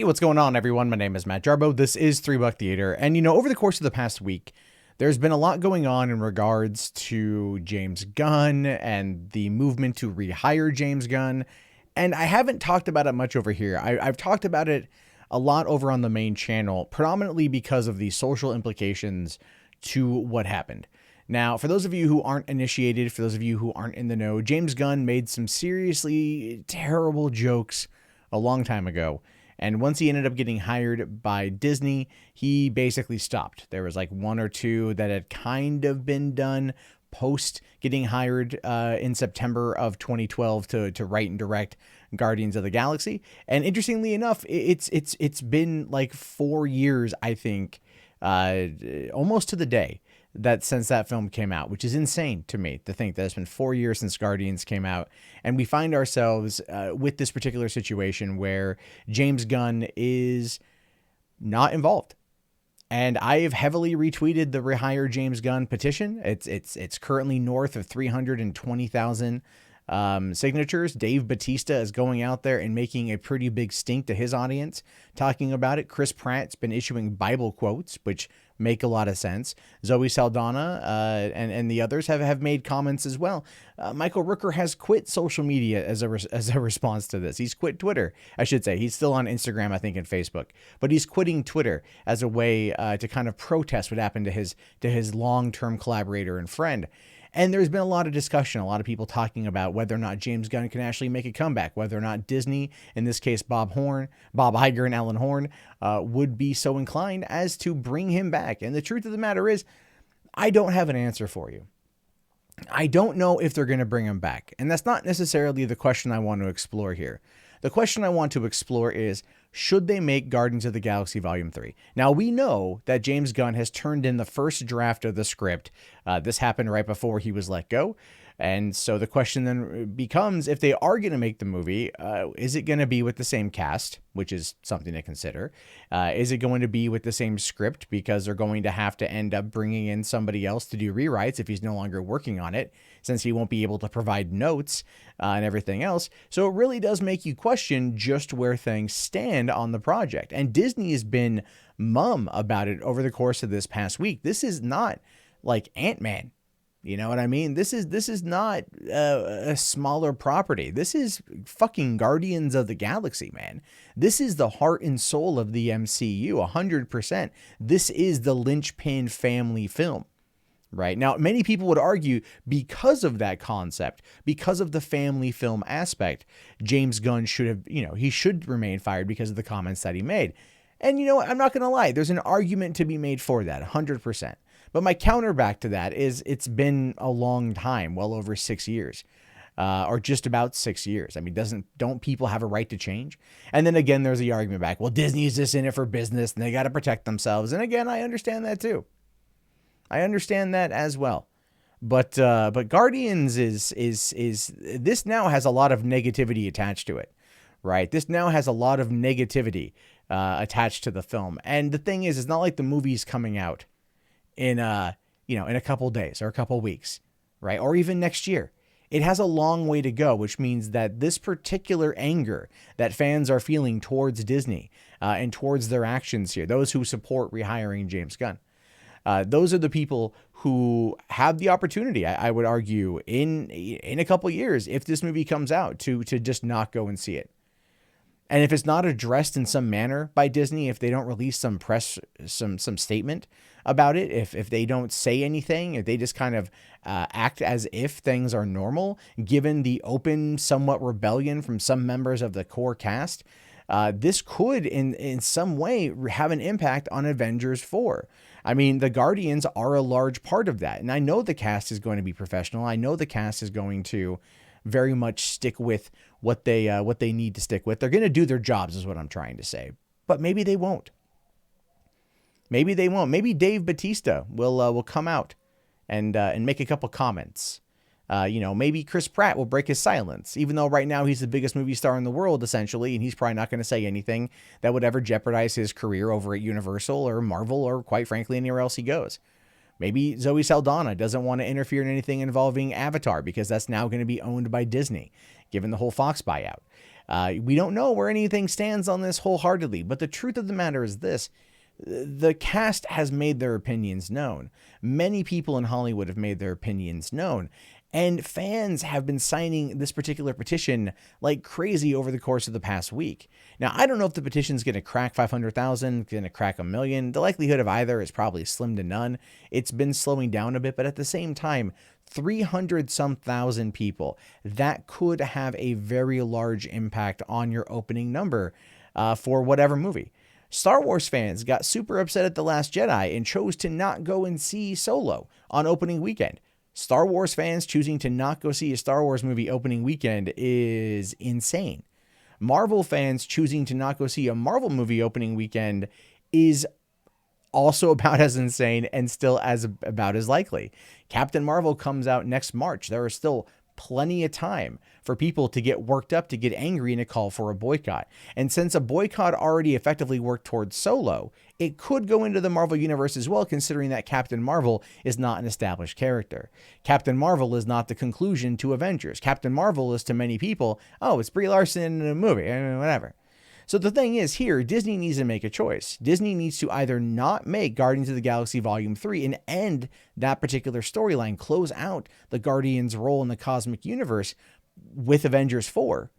Hey, what's going on, everyone? My name is Matt Jarbo. This is 3 Buck Theater. And, over the course of the past week, there's been a lot going on in regards to James Gunn and the movement to rehire James Gunn. And I haven't talked about it much over here. I've talked about it a lot over on the main channel, predominantly because of the social implications to what happened. Now, for those of you who aren't initiated, for those of you who aren't in the know, James Gunn made some seriously terrible jokes a long time ago. And once he ended up getting hired by Disney, he basically stopped. There was like one or two that had kind of been done post getting hired in September of 2012 to write and direct Guardians of the Galaxy. And interestingly enough, it's been like 4 years, I think, almost to the day, that since that film came out, which is insane to me to think that it's been 4 years since Guardians came out. And we find ourselves with this particular situation where James Gunn is not involved. And I have heavily retweeted the Rehire James Gunn petition. It's currently north of 320,000 signatures. Dave Batista is going out there and making a pretty big stink to his audience, talking about it. Chris Pratt's been issuing Bible quotes, which make a lot of sense. Zoe Saldana and the others have made comments as well. Michael Rooker has quit social media as a response to this. He's quit Twitter, I should say. He's still on Instagram, I think, and Facebook, but he's quitting Twitter as a way to kind of protest what happened to his long-term collaborator and friend. And there's been a lot of discussion, a lot of people talking about whether or not James Gunn can actually make a comeback, whether or not Disney, in this case Bob Iger and Alan Horn, would be so inclined as to bring him back. And the truth of the matter is, I don't have an answer for you. I don't know if they're going to bring him back. And that's not necessarily the question I want to explore here. The question I want to explore is, should they make Guardians of the Galaxy Volume 3? Now, we know that James Gunn has turned in the first draft of the script. This happened right before he was let go. And so the question then becomes, if they are going to make the movie, is it going to be with the same cast, which is something to consider? Is it going to be with the same script, because they're going to have to end up bringing in somebody else to do rewrites if he's no longer working on it, since he won't be able to provide notes and everything else. So it really does make you question just where things stand on the project. And Disney has been mum about it over the course of this past week. This is not like Ant-Man. You know what I mean? This is not a smaller property. This is fucking Guardians of the Galaxy, man. This is the heart and soul of the MCU, 100%. This is the linchpin family film, right? Now, many people would argue, because of that concept, because of the family film aspect, James Gunn should have, he should remain fired because of the comments that he made. And you know what? I'm not going to lie. There's an argument to be made for that, 100%. But my counter back to that is, it's been a long time, well over 6 years, or just about 6 years. I mean, don't people have a right to change? And then again, there's the argument back, well, Disney's just in it for business and they got to protect themselves. And again, I understand that too. I understand that as well. But Guardians is this now has a lot of negativity attached to it, right? This now has a lot of negativity attached to the film. And the thing is, it's not like the movie's coming out in a couple days or a couple weeks, right? Or even next year. It has a long way to go, which means that this particular anger that fans are feeling towards Disney and towards their actions here, those who support rehiring James Gunn, those are the people who have the opportunity, I would argue, in a couple years, if this movie comes out, to just not go and see it. And if it's not addressed in some manner by Disney, if they don't release some statement about it, if they don't say anything, if they just kind of act as if things are normal, given the open, somewhat rebellion from some members of the core cast, this could in some way have an impact on Avengers 4. I mean, the Guardians are a large part of that. And I know the cast is going to be professional. I know the cast is going to very much stick with what they need to stick with. They're going to do their jobs, is what I'm trying to say. But maybe they won't. Maybe they won't. Maybe Dave Batista will come out and make a couple comments. Maybe Chris Pratt will break his silence, even though right now he's the biggest movie star in the world, essentially, and he's probably not going to say anything that would ever jeopardize his career over at Universal or Marvel or, quite frankly, anywhere else he goes. Maybe Zoe Saldana doesn't want to interfere in anything involving Avatar because that's now going to be owned by Disney, given the whole Fox buyout. We don't know where anything stands on this wholeheartedly, but the truth of the matter is this. The cast has made their opinions known. Many people in Hollywood have made their opinions known. And fans have been signing this particular petition like crazy over the course of the past week. Now, I don't know if the petition's going to crack 500,000, going to crack 1 million. The likelihood of either is probably slim to none. It's been slowing down a bit, but at the same time, 300-some thousand people, that could have a very large impact on your opening number for whatever movie. Star Wars fans got super upset at The Last Jedi and chose to not go and see Solo on opening weekend. Star Wars fans choosing to not go see a Star Wars movie opening weekend is insane. Marvel fans choosing to not go see a Marvel movie opening weekend is also about as insane and still about as likely. Captain Marvel comes out next March. There are still plenty of time for people to get worked up, to get angry, and to call for a boycott. And since a boycott already effectively worked towards Solo, it could go into the Marvel universe as well, considering that Captain Marvel is not an established character. Captain Marvel is not the conclusion to Avengers. Captain Marvel is to many people, oh, it's Brie Larson in a movie, whatever. So the thing is here, Disney needs to make a choice. Disney needs to either not make Guardians of the Galaxy Volume 3 and end that particular storyline, close out the Guardians' role in the cosmic universe with Avengers 4,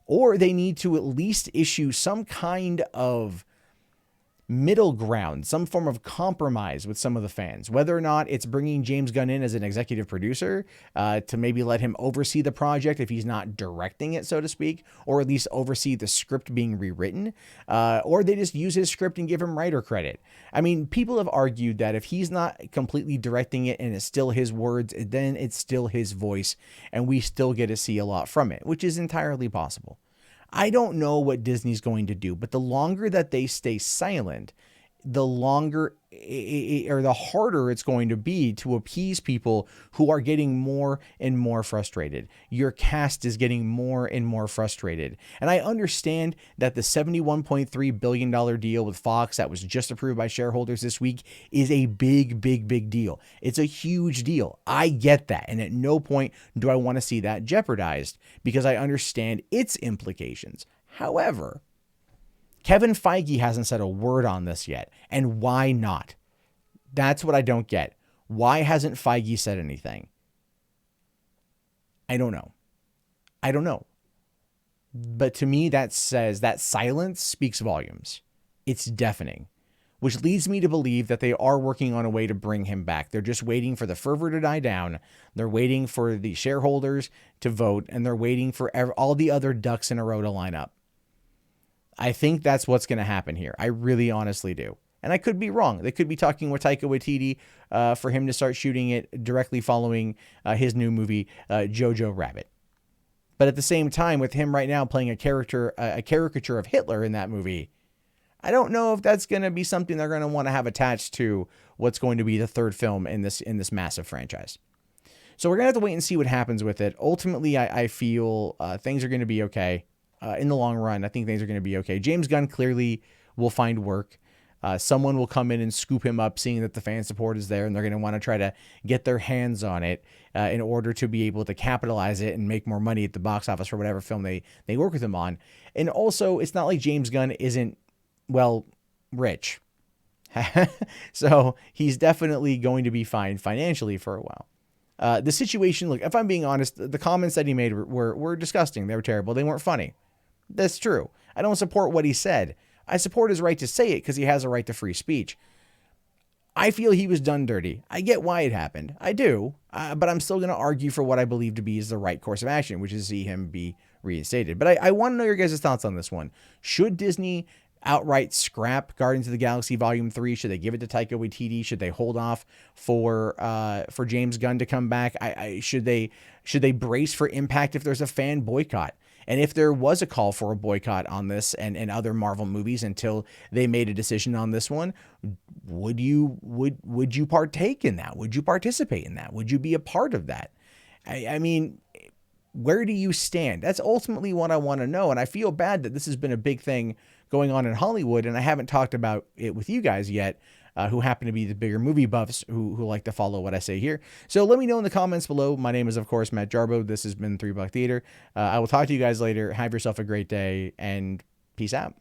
or they need to at least issue some kind of middle ground, some form of compromise with some of the fans, whether or not it's bringing James Gunn in as an executive producer to maybe let him oversee the project if he's not directing it, so to speak, or at least oversee the script being rewritten, or they just use his script and give him writer credit. I mean, people have argued that if he's not completely directing it and it's still his words, then it's still his voice and we still get to see a lot from it, which is entirely possible. I don't know what Disney's going to do, but the longer that they stay silent, the longer or the harder it's going to be to appease people who are getting more and more frustrated. Your cast is getting more and more frustrated. And I understand that the $71.3 billion deal with Fox that was just approved by shareholders this week is a big, big, big deal. It's a huge deal. I get that. And at no point do I want to see that jeopardized because I understand its implications. However, Kevin Feige hasn't said a word on this yet. And why not? That's what I don't get. Why hasn't Feige said anything? I don't know. But to me, that says that silence speaks volumes. It's deafening, which leads me to believe that they are working on a way to bring him back. They're just waiting for the fervor to die down. They're waiting for the shareholders to vote, and they're waiting for all the other ducks in a row to line up. I think that's what's going to happen here. I really honestly do. And I could be wrong. They could be talking with Taika Waititi for him to start shooting it directly following his new movie, Jojo Rabbit. But at the same time, with him right now playing a caricature of Hitler in that movie, I don't know if that's going to be something they're going to want to have attached to what's going to be the third film in this massive franchise. So we're going to have to wait and see what happens with it. Ultimately, I feel things are going to be okay. In the long run, I think things are going to be okay. James Gunn clearly will find work. Someone will come in and scoop him up, seeing that the fan support is there, and they're going to want to try to get their hands on it in order to be able to capitalize it and make more money at the box office for whatever film they work with him on. And also, it's not like James Gunn isn't, well, rich. So he's definitely going to be fine financially for a while. The situation, look, if I'm being honest, the comments that he made were disgusting. They were terrible. They weren't funny. That's true. I don't support what he said. I support his right to say it because he has a right to free speech. I feel he was done dirty. I get why it happened. I do. But I'm still going to argue for what I believe to be is the right course of action, which is see him be reinstated. But I want to know your guys' thoughts on this one. Should Disney outright scrap Guardians of the Galaxy Volume 3? Should they give it to Taika Waititi? Should they hold off for James Gunn to come back? Should they brace for impact if there's a fan boycott? And if there was a call for a boycott on this and other Marvel movies until they made a decision on this one, would you partake in that? Would you participate in that? Would you be a part of that? I mean, where do you stand? That's ultimately what I want to know. And I feel bad that this has been a big thing going on in Hollywood, and I haven't talked about it with you guys yet, who happen to be the bigger movie buffs who like to follow what I say here. So let me know in the comments below. My name is, of course, Matt Jarbo. This has been 3 Buck Theater. I will talk to you guys later. Have yourself a great day, and peace out.